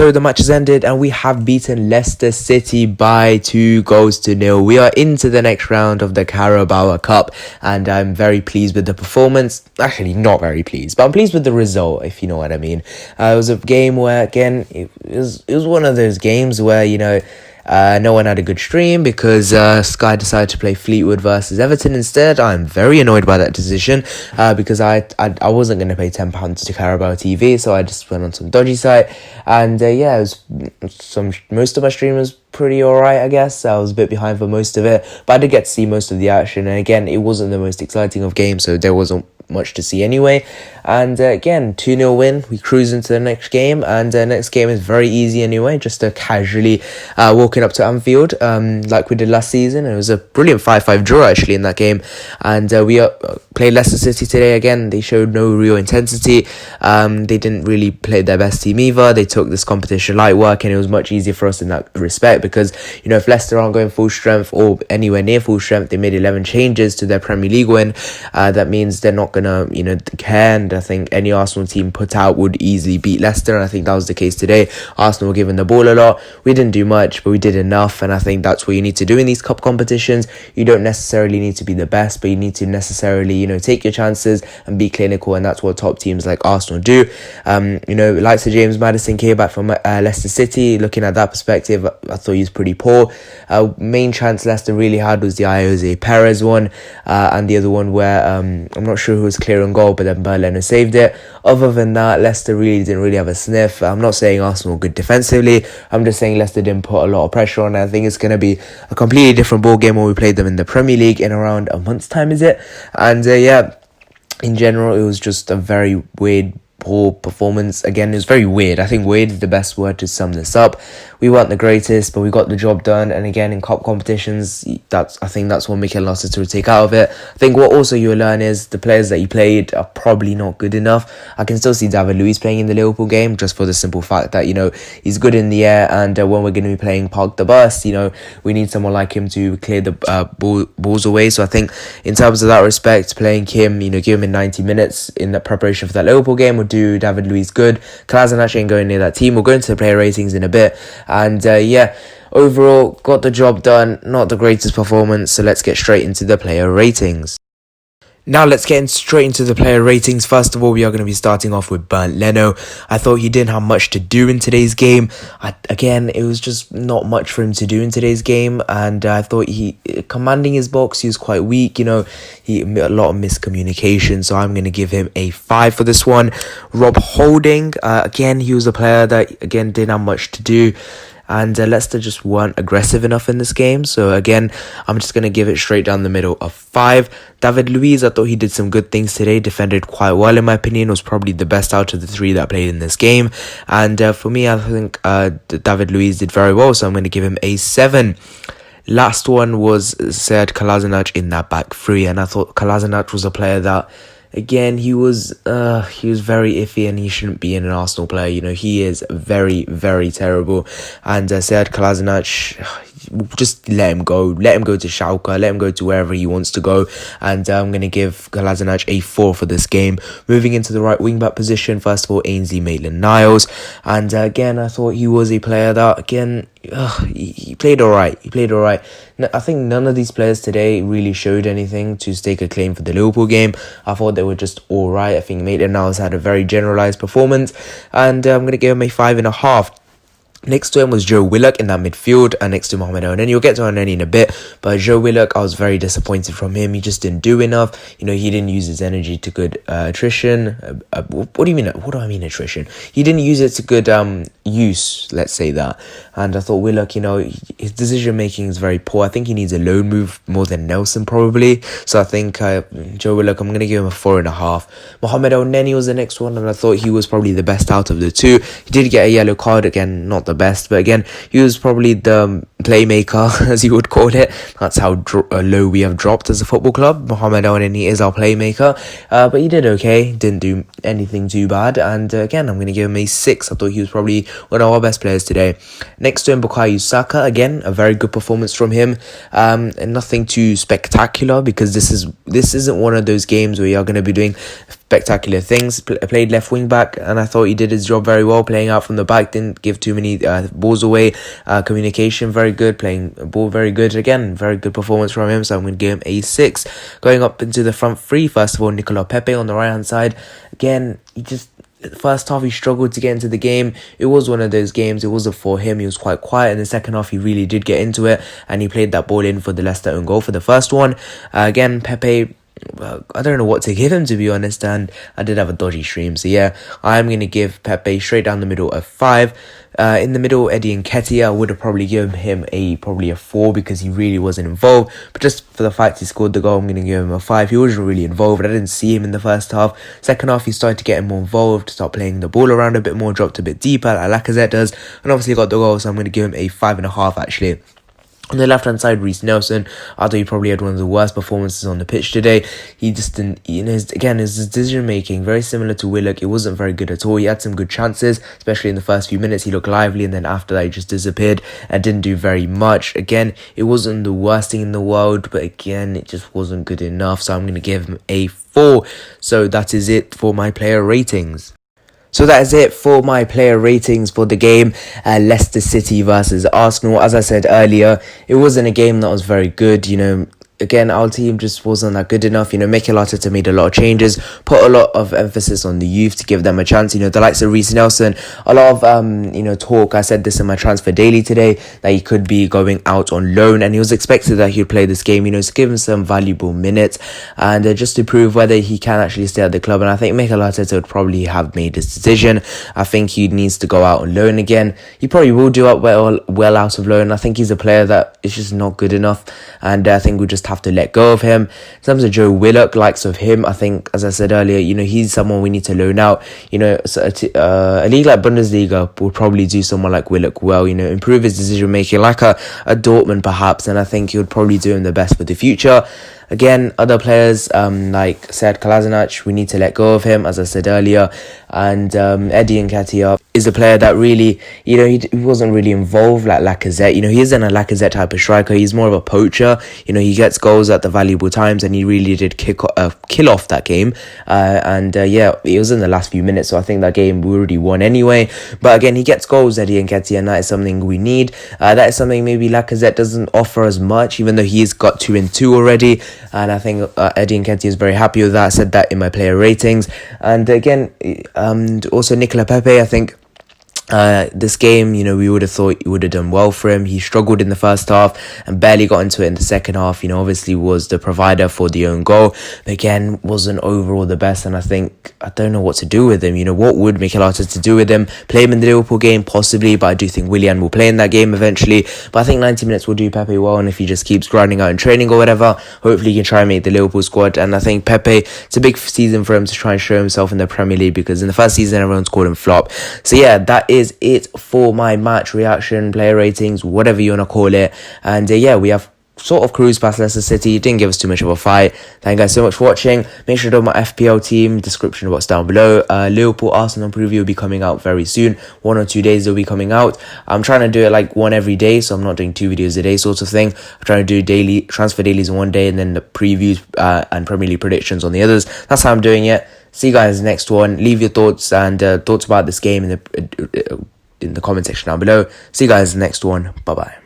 So the match has ended and we have beaten Leicester City by 2-0. We are into the next round of the Carabao Cup and I'm very pleased with the performance. Actually, not very pleased, but I'm pleased with the result, if you know what I mean. It was a game where, again, it was one of those games where, no one had a good stream because Sky decided to play Fleetwood versus Everton instead. I'm very annoyed by that decision because I wasn't going to pay £10 to Carabao TV, so I just went on some dodgy site. And yeah, it was most of my stream was pretty alright, I guess. I was a bit behind for most of it, but I did get to see most of the action. And again, it wasn't the most exciting of games, so there wasn't much to see anyway. And again, 2-0 win. We cruise into the next game, and the next game is very easy anyway, just casually walking up to Anfield like we did last season. It was a brilliant 5-5 draw actually in that game, and we played Leicester City today. Again, they showed no real intensity. They didn't really play their best team either. They took this competition light work, and it was much easier for us in that respect because, if Leicester aren't going full strength or anywhere near full strength, they made 11 changes to their Premier League win. That means they're not gonna care, and I think any Arsenal team put out would easily beat Leicester, and I think that was the case today. Arsenal were given the ball a lot. We didn't do much, but we did enough, and I think that's what you need to do in these cup competitions. You don't necessarily need to be the best, but you need to necessarily take your chances and be clinical, and that's what top teams like Arsenal do. Like Sir James Maddison came back from Leicester City. Looking at that perspective, I thought he was pretty poor. Main chance Leicester really had was the Jose Perez one, and the other one where I'm not sure who was clear on goal, but then Berliner saved it. Other than that, Leicester didn't really have a sniff. I'm not saying Arsenal were good defensively. I'm just saying Leicester didn't put a lot of pressure on. I think it's going to be a completely different ball game when we play them in the Premier League in around a month's time, is it? And yeah, in general, it was just a very weird, poor performance. Again, it was very weird. I think weird is the best word to sum this up. We weren't the greatest, but we got the job done. And again, in cup competitions, I think that's what Mikel Arteta will take out of it. I think what also you'll learn is the players that you played are probably not good enough. I can still see David Luiz playing in the Liverpool game just for the simple fact that, he's good in the air, and when we're going to be playing Park the Bus, we need someone like him to clear the balls away. So I think in terms of that respect, playing him, give him in 90 minutes in the preparation for that Liverpool game would do David Luiz good. Kolasinac ain't going near that team. We'll go into the player ratings in a bit. And yeah, overall, got the job done. Not the greatest performance, so let's get straight into the player ratings. Now let's get straight into the player ratings. First of all, we are going to be starting off with Bernd Leno. I thought he didn't have much to do in today's game. Again, it was just not much for him to do in today's game, and I thought he commanding his box, he was quite weak. He a lot of miscommunication, so I'm going to give him a 5 for this one. Rob Holding, again, he was a player that didn't have much to do. And Leicester just weren't aggressive enough in this game. So again, I'm just going to give it straight down the middle of 5. David Luiz, I thought he did some good things today. Defended quite well, in my opinion. Was probably the best out of the 3 that played in this game. And for me, I think David Luiz did very well. So I'm going to give him a 7. Last one was Sead Kolasinac in that back 3. And I thought Kolasinac was a player that, again, he was very iffy, and he shouldn't be an Arsenal player. He is very, very terrible. And Sead Kolasinac, just let him go. Let him go to Schalke. Let him go to wherever he wants to go. And I'm going to give Kolasinac a 4 for this game. Moving into the right wing-back position, first of all, Ainsley Maitland-Niles. And again, I thought he was a player that, again, he played alright. I think none of these players today really showed anything to stake a claim for the Liverpool game. I thought they were just alright. I think Maitland-Niles had a very generalised performance, and I'm going to give him a 5.5. Next to him was Joe Willock in that midfield, and next to Mohamed Elneny. You'll get to Elneny in a bit, but Joe Willock, I was very disappointed from him. He just didn't do enough. He didn't use his energy to good attrition. What do you mean? What do I mean attrition? He didn't use it to good use, let's say that. And I thought Willock, his decision making is very poor. I think he needs a loan move more than Nelson probably. So I think Joe Willock, I'm going to give him a 4.5. Mohamed Elneny was the next one, and I thought he was probably the best out of the 2. He did get a yellow card, again, not the best, but again, he was probably the playmaker, as you would call it. That's how low we have dropped as a football club. Mohamed El-Neni is our playmaker, but he did okay, didn't do anything too bad, and again, I'm going to give him a 6. I thought he was probably one of our best players today. Next to him, Bukayo Saka, again, a very good performance from him, and nothing too spectacular, because this isn't one of those games where you're going to be doing spectacular things. Played left wing back, and I thought he did his job very well, playing out from the back, didn't give too many balls away. Communication very good, playing ball very good. Again, very good performance from him, so I'm going to give him a 6. Going up into the front three, first of all, Nicola Pepe on the right hand side. Again, first half he struggled to get into the game. It was one of those games, it wasn't for him, he was quite quiet. In the second half he really did get into it, and he played that ball in for the Leicester own goal for the first one. Again, Pepe, I don't know what to give him, to be honest, and I did have a dodgy stream, so yeah, I'm going to give Pepe straight down the middle a 5. In the middle, Eddie Nketiah, I would have probably given him probably a 4, because he really wasn't involved, but just for the fact he scored the goal, I'm going to give him a 5. He wasn't really involved. I didn't see him in the first half. Second half, he started to get more involved, start playing the ball around a bit more, dropped a bit deeper like Lacazette does, and obviously got the goal, so I'm going to give him a 5.5 actually. On the left-hand side, Reece Nelson, I thought he probably had one of the worst performances on the pitch today. He just didn't, his decision-making, very similar to Willock. It wasn't very good at all. He had some good chances, especially in the first few minutes. He looked lively, and then after that, he just disappeared and didn't do very much. Again, it wasn't the worst thing in the world, but again, it just wasn't good enough. So I'm going to give him a 4. So that is it for my player ratings. So that is it for my player ratings for the game, Leicester City versus Arsenal. As I said earlier, it wasn't a game that was very good, Again, our team just wasn't that good enough. Mikel Arteta made a lot of changes, put a lot of emphasis on the youth to give them a chance. The likes of Reece Nelson, a lot of, talk. I said this in my transfer daily today, that he could be going out on loan, and he was expected that he'd play this game, to give him some valuable minutes, and just to prove whether he can actually stay at the club. And I think Mikel Arteta would probably have made this decision. I think he needs to go out on loan again. He probably will do up well out of loan. I think he's a player that is just not good enough, and I think we just have to let go of him. In terms of Joe Willock, likes of him, I think, as I said earlier, he's someone we need to loan out. So a league like Bundesliga will probably do someone like Willock well, improve his decision making, like a Dortmund perhaps, and I think he would probably do him the best for the future. Again, other players like Sead Kolasinac, we need to let go of him, as I said earlier. And Eddie Nketiah is a player that really, he wasn't really involved like Lacazette. He isn't a Lacazette type of striker. He's more of a poacher. He gets goals at the valuable times, and he really did kill off that game. Yeah, it was in the last few minutes, so I think that game we already won anyway. But again, he gets goals, Eddie Nketiah, and that is something we need. That is something maybe Lacazette doesn't offer as much, even though he's got 2 and 2 already. And I think Eddie Nketiah is very happy with that. I said that in my player ratings. And again, also Nicola Pepe, I think this game, we would have thought he would have done well for him. He struggled in the first half and barely got into it in the second half. Obviously was the provider for the own goal, but again, wasn't overall the best. And I don't know what to do with him. What would Mikel Arteta do with him? Play him in the Liverpool game? Possibly, but I do think Willian will play in that game eventually. But I think 90 minutes will do Pepe well, and if he just keeps grinding out in training or whatever, hopefully he can try and make the Liverpool squad. And I think Pepe, it's a big season for him to try and show himself in the Premier League, because in the first season, everyone's called him flop. So yeah, that is it for my match reaction, player ratings, whatever you want to call it. And yeah, we have sort of cruised past Leicester City. Didn't give us too much of a fight. Thank you guys so much for watching. Make sure to do my FPL team, description box down below. Liverpool Arsenal preview will be coming out very soon. 1 or 2 days they'll be coming out. I'm trying to do it like one every day, so I'm not doing 2 videos a day sort of thing. I'm trying to do daily transfer dailies on one day, and then the previews and Premier League predictions on the others. That's how I'm doing it. See you guys next one. Leave your thoughts and thoughts about this game in the comment section down below. See you guys next one. Bye bye.